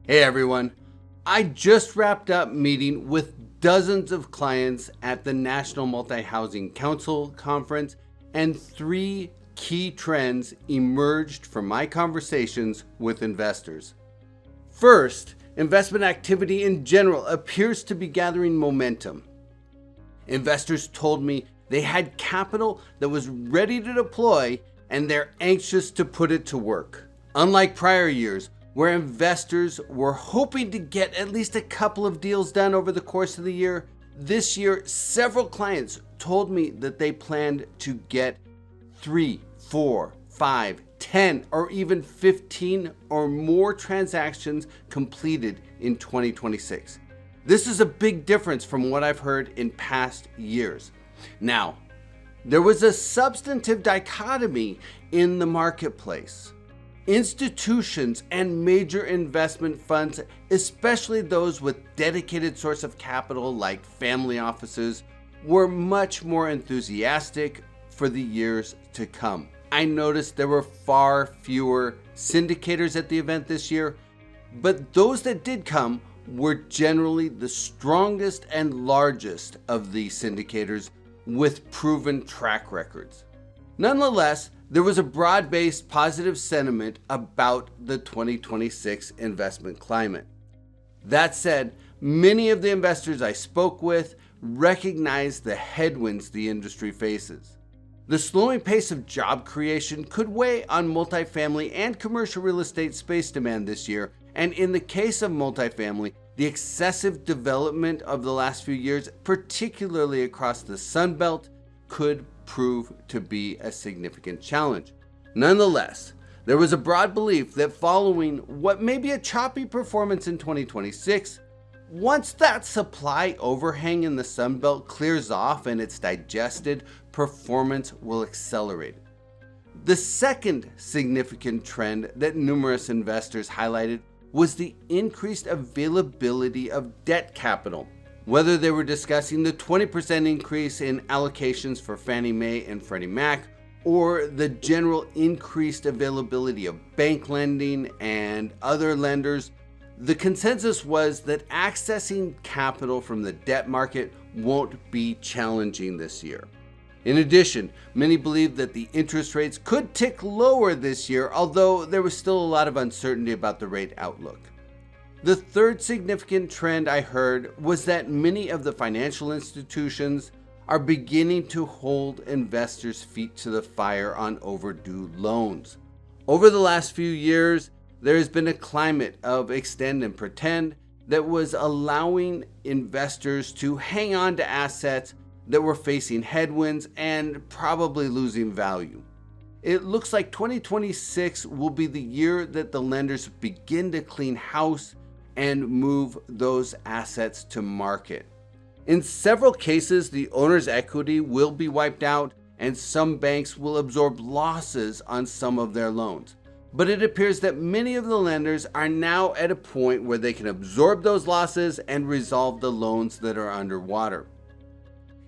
Hey everyone, I just wrapped up meeting with dozens of clients at the National Multifamily Housing Council conference, and three key trends emerged from my conversations with investors. First, investment activity in general appears to be gathering momentum. Investors told me they had capital that was ready to deploy and they're anxious to put it to work. Unlike prior years, where investors were hoping to get at least a couple of deals done over the course of the year, this year several clients told me that they planned to get 3, 4, 5, 10, or even 15 or more transactions completed in 2026. This is a big difference from what I've heard in past years. Now, there was a substantive dichotomy in the marketplace. Institutions and major investment funds, especially those with dedicated source of capital like family offices, were much more enthusiastic for the years to come. I noticed there were far fewer syndicators at the event this year, but those that did come were generally the strongest and largest of the syndicators with proven track records. Nonetheless, there was a broad-based positive sentiment about the 2026 investment climate. That said, many of the investors I spoke with recognized the headwinds the industry faces. The slowing pace of job creation could weigh on multifamily and commercial real estate space demand this year, and in the case of multifamily, the excessive development of the last few years, particularly across the Sun Belt, could prove to be a significant challenge. Nonetheless, there was a broad belief that following what may be a choppy performance in 2026, once that supply overhang in the Sun Belt clears off and it's digested, performance will accelerate. The second significant trend that numerous investors highlighted was the increased availability of debt capital. Whether they were discussing the 20% increase in allocations for Fannie Mae and Freddie Mac, or the general increased availability of bank lending and other lenders, the consensus was that accessing capital from the debt market won't be challenging this year. In addition, many believe that the interest rates could tick lower this year, although there was still a lot of uncertainty about the rate outlook. The third significant trend I heard was that many of the financial institutions are beginning to hold investors' feet to the fire on overdue loans. Over the last few years, there has been a climate of extend and pretend that was allowing investors to hang on to assets that were facing headwinds and probably losing value. It looks like 2026 will be the year that the lenders begin to clean house and move those assets to market. In several cases, the owner's equity will be wiped out and some banks will absorb losses on some of their loans. But it appears that many of the lenders are now at a point where they can absorb those losses and resolve the loans that are underwater.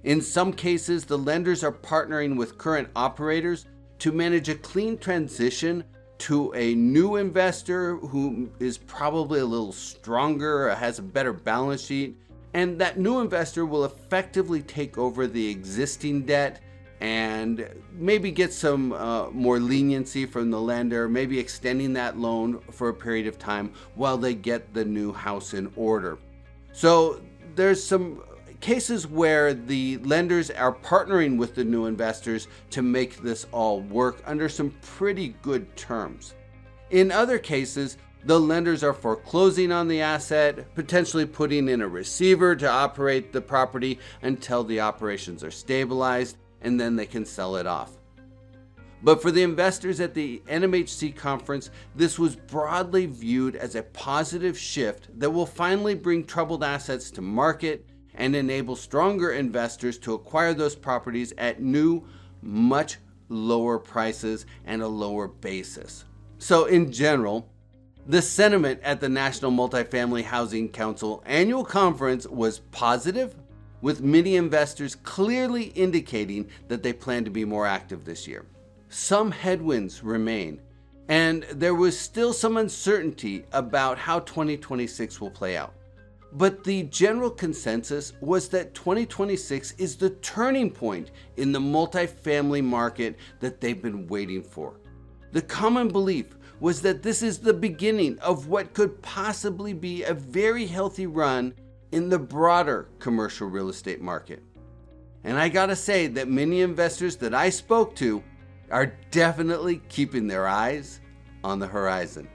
In some cases, the lenders are partnering with current operators to manage a clean transition to a new investor who is probably a little stronger or has a better balance sheet, and that new investor will effectively take over the existing debt and maybe get some more leniency from the lender, maybe extending that loan for a period of time while they get the new house in order. So there's some cases where the lenders are partnering with the new investors to make this all work under some pretty good terms. In other cases, the lenders are foreclosing on the asset, potentially putting in a receiver to operate the property until the operations are stabilized, and then they can sell it off. But for the investors at the NMHC conference, this was broadly viewed as a positive shift that will finally bring troubled assets to market and enable stronger investors to acquire those properties at new, much lower prices and a lower basis. So in general, the sentiment at the National Multifamily Housing Council annual conference was positive, with many investors clearly indicating that they plan to be more active this year. Some headwinds remain, and there was still some uncertainty about how 2026 will play out. But the general consensus was that 2026 is the turning point in the multifamily market that they've been waiting for. The common belief was that this is the beginning of what could possibly be a very healthy run in the broader commercial real estate market. And I gotta say that many investors that I spoke to are definitely keeping their eyes on the horizon.